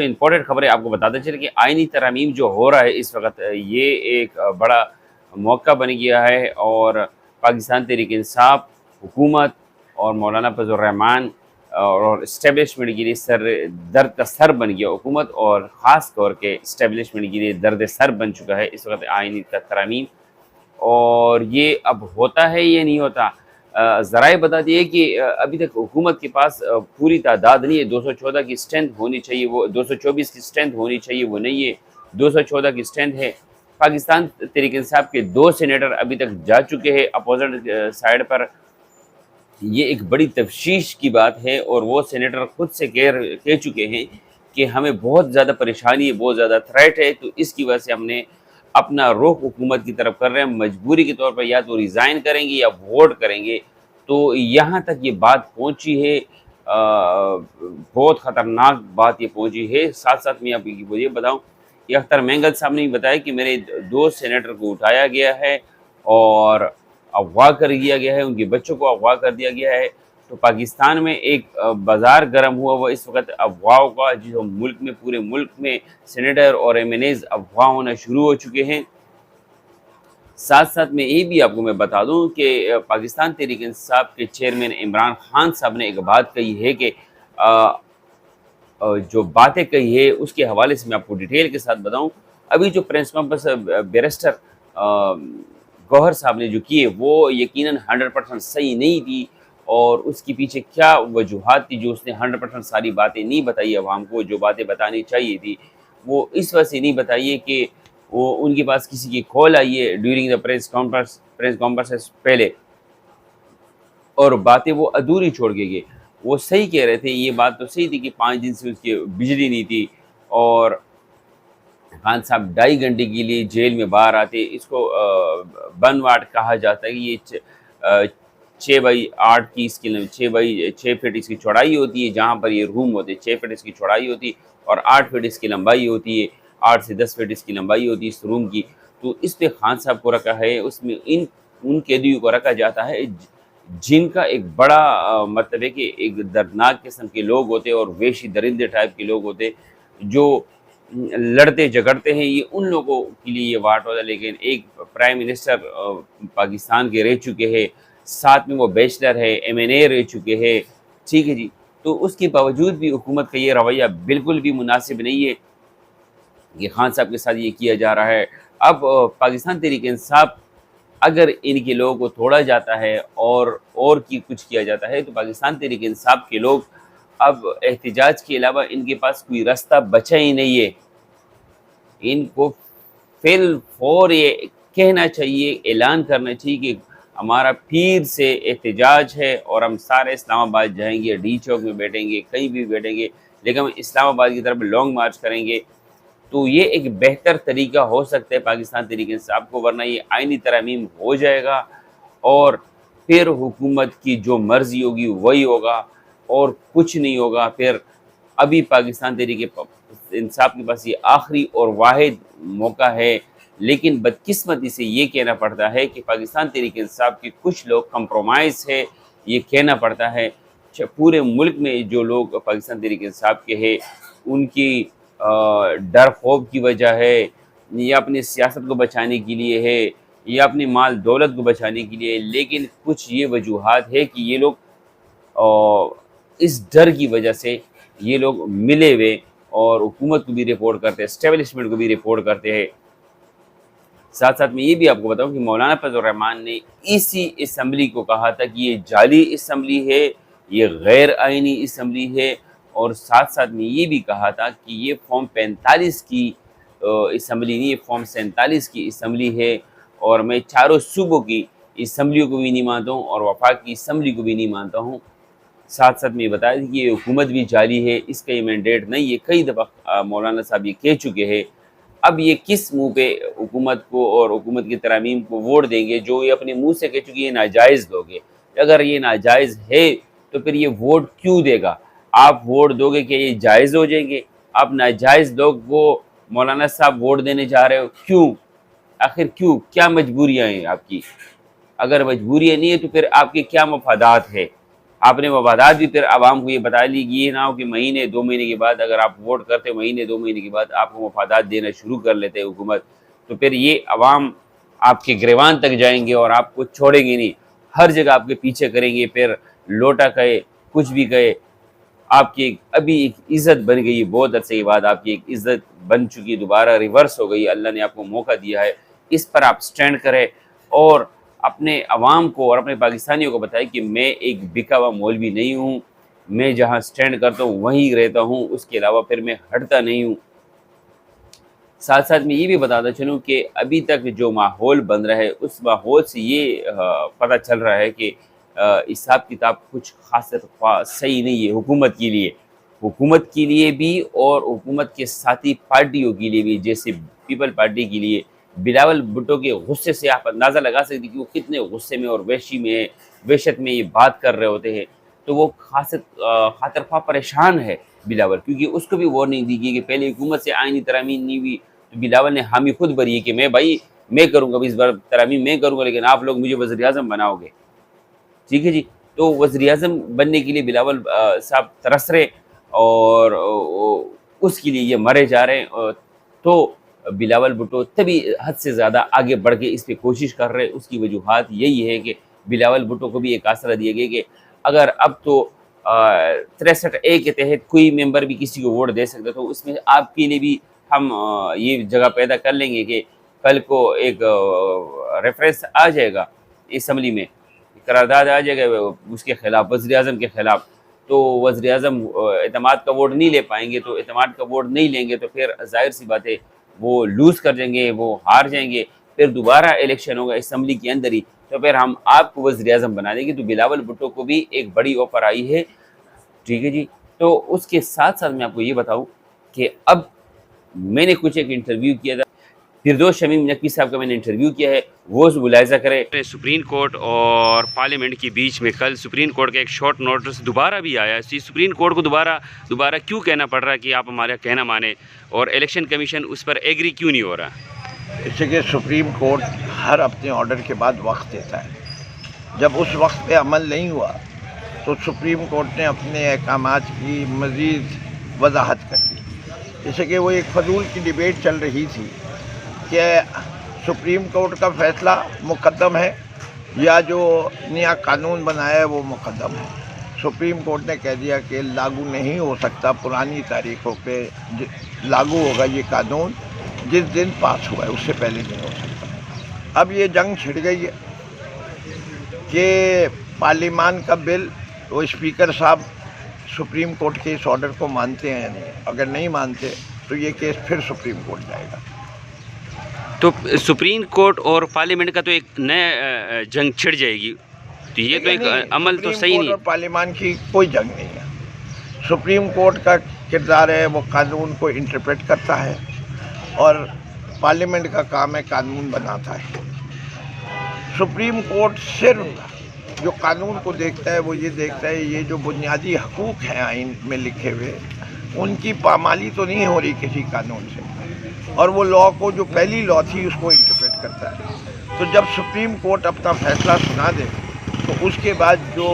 Important خبریں آپ کو بتاتے چلیں کہ آئینی ترامیم جو ہو رہا ہے اس وقت، یہ ایک بڑا موقع بن گیا ہے، اور پاکستان تحریک انصاف حکومت اور مولانا فضل الرحمان اور اسٹیبلشمنٹ کے لیے درد کا سر بن گیا حکومت، اور خاص طور کے اسٹیبلشمنٹ کے لیے درد سر بن چکا ہے اس وقت آئینی ترامیم۔ اور یہ اب ہوتا ہے یہ نہیں ہوتا، ذرائع بتا دیے کہ ابھی تک حکومت کے پاس پوری تعداد نہیں ہے۔ 214 کی اسٹرینتھ ہونی چاہیے، وہ 224 کی اسٹرینتھ ہونی چاہیے، وہ نہیں ہے، 214 کی اسٹرینتھ ہے۔ پاکستان تحریک انصاف کے 2 سینیٹر ابھی تک جا چکے ہیں اپوزٹ سائیڈ پر۔ یہ ایک بڑی تفشیش کی بات ہے، اور وہ سینیٹر خود سے کہہ چکے ہیں کہ ہمیں بہت زیادہ پریشانی ہے، بہت زیادہ تھریٹ ہے، تو اس کی وجہ سے ہم نے اپنا رخ حکومت کی طرف کر رہے ہیں، مجبوری کے طور پر یا تو ریزائن کریں گے یا ووٹ کریں گے۔ تو یہاں تک یہ بات پہنچی ہے، بہت خطرناک بات یہ پہنچی ہے۔ ساتھ ساتھ میں آپ کو یہ بتاؤں کہ اختر مینگل صاحب نے بتایا کہ میرے 2 سینیٹر کو اٹھایا گیا ہے اور اغوا کر دیا گیا ہے، ان کے بچوں کو اغوا کر دیا گیا ہے۔ تو پاکستان میں ایک بازار گرم ہوا وہ اس وقت اغواؤں کا، جو ملک میں پورے ملک میں سینیٹر اور ایم این ایز اغوا ہونا شروع ہو چکے ہیں۔ ساتھ ساتھ میں یہ بھی آپ کو میں بتا دوں کہ پاکستان تحریک انصاف کے چیئرمین عمران خان صاحب نے ایک بات کہی ہے کہ جو باتیں کہی ہے اس کے حوالے سے میں آپ کو ڈیٹیل کے ساتھ بتاؤں۔ ابھی جو پریس کانفرنس بیرسٹر گوہر صاحب نے جو کی ہے وہ یقیناً 100% صحیح نہیں تھی، اور اس کے پیچھے کیا وجوہات تھی جو اس نے 100% ساری باتیں نہیں بتائی عوام کو، جو باتیں بتانی چاہیے تھی وہ اس وجہ سے نہیں بتائی ہے کہ وہ ان کے پاس کسی کی کال آئی ہے ڈیورنگ دا پریس کانفرنس پہلے، اور باتیں وہ ادھوری چھوڑ کے گئے۔ وہ صحیح کہہ رہے تھے، یہ بات تو صحیح تھی کہ 5 دن سے اس کی بجلی نہیں تھی، اور خان صاحب 2.5 گھنٹے کے لیے جیل میں باہر آتے۔ اس کو بن واٹ کہا جاتا ہے کہ یہ 6x8 کی اس کی 6 فٹ اس کی چوڑائی ہوتی ہے، جہاں پر یہ روم ہوتے ہیں 6 فٹ اس کی چوڑائی ہوتی ہے اور 8 فٹ اس کی لمبائی ہوتی ہے، 8 سے 10 فٹ اس کی لمبائی ہوتی ہے اس روم کی۔ تو اس پہ خان صاحب کو رکھا ہے، اس میں ان قیدیوں کو رکھا جاتا ہے جن کا ایک بڑا مطلب ہے کہ ایک دردناک قسم کے لوگ ہوتے اور وحشی درندے ٹائپ کے لوگ ہوتے جو لڑتے جھگڑتے ہیں، یہ ان لوگوں کے لیے یہ واٹ ہوتا ہے۔ لیکن ایک پرائم منسٹر پاکستان کے رہ چکے ہیں، ساتھ میں وہ بیچلر ہے، ایم این اے رہ چکے ہیں، ٹھیک ہے جی، تو اس کے باوجود بھی حکومت کا یہ رویہ بالکل بھی مناسب نہیں ہے کہ خان صاحب کے ساتھ یہ کیا جا رہا ہے۔ اب پاکستان تحریک انصاف اگر ان کے لوگوں کو توڑا جاتا ہے اور کی کچھ کیا جاتا ہے، تو پاکستان تحریک انصاف کے لوگ اب احتجاج کے علاوہ ان کے پاس کوئی راستہ بچا ہی نہیں ہے۔ ان کو فی الفور یہ کہنا چاہیے، اعلان کرنا چاہیے کہ ہمارا پھر سے احتجاج ہے، اور ہم سارے اسلام آباد جائیں گے، ڈی چوک میں بیٹھیں گے، کہیں بھی بیٹھیں گے، لیکن ہم اسلام آباد کی طرف لانگ مارچ کریں گے۔ تو یہ ایک بہتر طریقہ ہو سکتا ہے پاکستان تحریک انصاف کو، ورنہ یہ آئینی ترامیم ہو جائے گا اور پھر حکومت کی جو مرضی ہوگی وہی ہوگا اور کچھ نہیں ہوگا۔ پھر ابھی پاکستان تحریک انصاف کے پاس یہ آخری اور واحد موقع ہے، لیکن بدقسمتی سے یہ کہنا پڑتا ہے کہ پاکستان تحریک انصاف کے کچھ لوگ کمپرومائز ہے، یہ کہنا پڑتا ہے۔ پورے ملک میں جو لوگ پاکستان تحریک انصاف کے ہیں ان کی ڈر خوف کی وجہ ہے، یا اپنی سیاست کو بچانے کے لیے ہے، یا اپنی مال دولت کو بچانے کے لیے، لیکن کچھ یہ وجوہات ہے کہ یہ لوگ اس ڈر کی وجہ سے یہ لوگ ملے ہوئے اور حکومت کو بھی رپورٹ کرتے ہیں، اسٹیبلشمنٹ کو بھی رپورٹ کرتے ہیں۔ ساتھ ساتھ میں یہ بھی آپ کو بتاؤں کہ مولانا فضل الرحمان نے اسی اسمبلی کو کہا تھا کہ یہ جعلی اسمبلی ہے، یہ غیر آئینی اسمبلی ہے، اور ساتھ ساتھ میں یہ بھی کہا تھا کہ یہ فارم 45 کی اسمبلی نہیں، یہ فارم 47 کی اسمبلی ہے، اور میں چاروں صوبوں کی اسمبلیوں کو بھی نہیں مانتا ہوں اور وفاق کی اسمبلی کو بھی نہیں مانتا ہوں۔ ساتھ ساتھ میں یہ بتایا کہ یہ حکومت بھی جعلی ہے، اس کا یہ مینڈیٹ نہیں ہے، کئی دفعہ مولانا صاحب یہ کہہ چکے ہیں۔ اب یہ کس منہ پہ حکومت کو اور حکومت کی ترامیم کو ووٹ دیں گے جو یہ اپنے منہ سے کہہ چکے یہ ناجائز لوگ ہیں؟ اگر یہ ناجائز ہے تو پھر یہ ووٹ کیوں دے گا؟ آپ ووٹ دو گے کہ یہ جائز ہو جائیں گے؟ آپ ناجائز لوگ کو مولانا صاحب ووٹ دینے جا رہے ہو، کیوں؟ آخر کیوں؟ کیا مجبوریاں ہیں آپ کی؟ اگر مجبوریاں نہیں ہیں تو پھر آپ کے کیا مفادات ہے؟ आपने मफादात भी फिर आवाम को ये बता ली कि ये ना हो कि महीने 2 महीने के बाद अगर आप वोट करते महीने 2 महीने के बाद आपको मफादात देना शुरू कर लेते हुकूमत, तो फिर ये अवाम आपके गिरवान तक जाएंगे और आपको छोड़ेंगे नहीं, हर जगह आपके पीछे करेंगे। फिर लोटा कहे, कुछ भी कहे, आपकी अभी एक इज़्ज़त बन गई, बहुत अरसे के बाद आपकी एक इज़्ज़त बन चुकी, दोबारा रिवर्स हो गई। अल्लाह ने आपको मौका दिया है, इस पर आप स्टैंड करें और अपने अवाम को और अपने पाकिस्तानियों को बताएं कि मैं एक बिका हुआ मौलवी नहीं हूँ, मैं जहाँ स्टैंड करता हूँ वहीं रहता हूँ, उसके अलावा फिर मैं हटता नहीं हूँ। साथ साथ मैं ये भी बताता चलूँ कि अभी तक जो माहौल बन रहा है उस माहौल से ये पता चल रहा है कि हिसाब किताब कुछ खास सही नहीं है हुकूमत के लिए भी और हुकूमत के साथी पार्टियों के लिए भी। जैसे पीपल पार्टी के लिए बिलावल भुट्टो के गुस्से से आप अंदाज़ा लगा सकते हैं कि वो कितने गुस्से में और वहशत में ये बात कर रहे होते हैं। तो वो खातरख्वाह परेशान है बिलावल, क्योंकि उसको भी वार्निंग दी गई कि पहले हुकूमत से आईनी तरामीम नहीं हुई, तो बिलावल ने हामी खुद भरी है कि मैं करूँगा, इस बार तरामीम मैं करूँगा, लेकिन आप लोग मुझे वज़ीर आज़म बनाओगे। ठीक है जी। तो वज़ीर आज़म बनने के लिए बिलावल साहब तरस रहे और उसके लिए ये मरे जा रहे हैं। तो बिलावल भुट्टो तभी हद से ज़्यादा आगे बढ़ के इस पर कोशिश कर रहे हैं। उसकी वजूहात यही है कि बिलावल भुट्टो को भी एक आसरा दिया गया कि अगर अब तो 63A के तहत कोई मेंबर भी किसी को वोट दे सकता, तो उसमें आपके लिए भी हम ये जगह पैदा कर लेंगे कि कल को एक रेफरेंस आ जाएगा असम्बली में, करारदाद आ जाएगा उसके ख़िलाफ़, वज़ीर आज़म के ख़िलाफ़। तो वज़ीर आज़म एतमाद का वोट नहीं ले पाएंगे, तो एतमाद का वोट नहीं लेंगे तो फिर ज़ाहिर सी बात है वो लूज़ कर जाएंगे, वो हार जाएंगे, फिर दोबारा इलेक्शन होगा असम्बली के अंदर ही, तो फिर हम आपको वज़ीर आज़म बना देंगे। तो बिलावल भुट्टो को भी एक बड़ी ऑफ़र आई है। ठीक है जी। तो उसके साथ साथ मैं आपको ये बताऊँ कि अब मैंने कुछ एक इंटरव्यू किया था, फिरदौस शमीम नकवी साहब का मैंने इंटरव्यू किया है, वो मुलाहिज़ा करें। सुप्रीम कोर्ट और पार्लियामेंट के बीच में कल सुप्रीम कोर्ट का एक शॉर्ट नोटिस दोबारा भी आया है। सुप्रीम कोर्ट को दोबारा क्यों कहना पड़ रहा है कि आप हमारा कहना माने, और इलेक्शन कमीशन उस पर एग्री क्यों नहीं हो रहा? इसलिए सुप्रीम कोर्ट हर अपने ऑर्डर के बाद वक्त देता है। जब उस वक्त पे अमल नहीं हुआ तो सुप्रीम कोर्ट ने अपने अहकामात की मज़ीद वजाहत कर दी। जैसे कि वो एक फजूल की डिबेट चल रही थी कि सुप्रीम कोर्ट का फ़ैसला मुकद्दम है या जो नया कानून बनाया है वो मुकद्दम है। सुप्रीम कोर्ट ने कह दिया कि लागू नहीं हो सकता, पुरानी तारीखों पे लागू होगा ये कानून जिस दिन पास हुआ है, उससे पहले नहीं हो सकता। अब ये जंग छिड़ गई है कि पार्लियामान का बिल, वो स्पीकर साहब सुप्रीम कोर्ट के इस ऑर्डर को मानते हैं या नहीं। अगर नहीं मानते तो ये केस फिर सुप्रीम कोर्ट जाएगा। तो सुप्रीम कोर्ट और पार्लियामेंट का तो एक नया जंग छिड़ जाएगी। तो ये तो एक अमल तो सही नहीं। पार्लियामान की कोई जंग नहीं है। सुप्रीम कोर्ट का किरदार है वो कानून को इंटरप्रेट करता है और पार्लियामेंट का काम है कानून बनाता है। सुप्रीम कोर्ट सिर्फ जो कानून को देखता है वो ये देखता है ये जो बुनियादी हकूक़ हैं आइन में लिखे हुए, उनकी पामाली तो नहीं हो रही किसी कानून से, और वो लॉ को जो पहली लॉ थी उसको इंटरप्रेट करता है। तो जब सुप्रीम कोर्ट अपना फ़ैसला सुना दे तो उसके बाद जो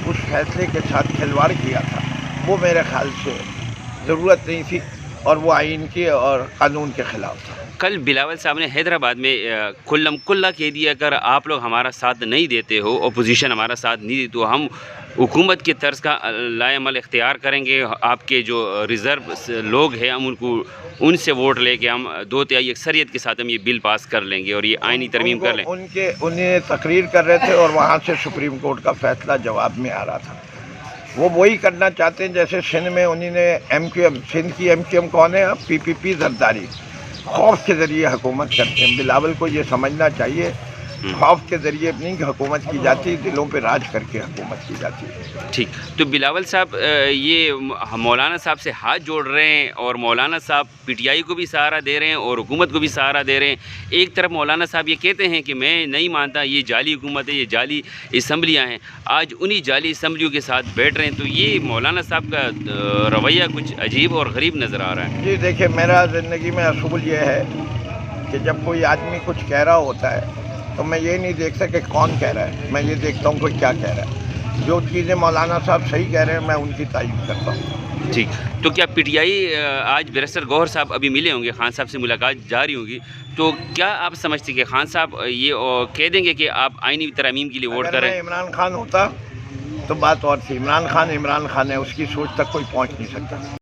उस फैसले के साथ खिलवाड़ किया था वो मेरे ख्याल से ज़रूरत नहीं थी और वो आइन के और कानून के ख़िलाफ़ था। कल बिलावल साहब ने हैदराबाद में कुल्लम कुल्ला कह दिया, अगर आप लोग हमारा साथ नहीं देते हो, अपोजिशन हमारा साथ नहीं देती, तो हम हुकूमत के तर्ज का लाएमल इख्तियार करेंगे। आपके जो रिज़र्व लोग हैं हम उनसे वोट लेके हम 2/3 अक्सरियत के साथ हम ये बिल पास कर लेंगे और ये आइनी तरमीम कर लें। उन्हें तकरीर कर रहे थे और वहाँ से सुप्रीम कोर्ट का फ़ैसला जवाब में आ रहा था। वो वही करना चाहते हैं जैसे सिंध में उन्होंने MQM, सिंध की MQM कौन है, PPP जरदारी, खौफ के ज़रिए हुकूमत करते हैं। बिलावल को ये समझना चाहिए खौफ के ज़रिए नहीं हुकूमत की जाती, दिलों पे राज करके हुकूमत की जाती है। ठीक। तो बिलावल साहब ये मौलाना साहब से हाथ जोड़ रहे हैं और मौलाना साहब PTI को भी सहारा दे रहे हैं और हुकूमत को भी सहारा दे रहे हैं। एक तरफ मौलाना साहब ये कहते हैं कि मैं नहीं मानता, ये जाली हुकूमत है, ये जाली असम्बलियाँ हैं। आज उन्हीं जाली असम्बलियों के साथ बैठ रहे हैं। तो ये मौलाना साहब का रवैया कुछ अजीब और गरीब नज़र आ रहा है। जी देखिए, मेरा ज़िंदगी में असूल ये है कि जब कोई आदमी कुछ कह रहा होता है तो मैं ये नहीं देख सके कौन कह रहा है, मैं ये देखता हूँ कोई क्या कह रहा है। جو چیزیں مولانا صاحب صحیح کہہ رہے ہیں میں ان کی تعریف کرتا ہوں. ٹھیک. تو کیا پی ٹی آئی آج بیرسٹر گوہر صاحب ابھی ملے ہوں گے، خان صاحب سے ملاقات جاری ہوگی، تو کیا آپ سمجھتے کہ خان صاحب یہ کہہ دیں گے کہ آپ آئینی ترامیم کے لیے ووٹ اگر کریں؟ میں عمران خان ہوتا تو بات اور تھی. عمران خان ہے، اس کی سوچ تک کوئی پہنچ نہیں سکتا.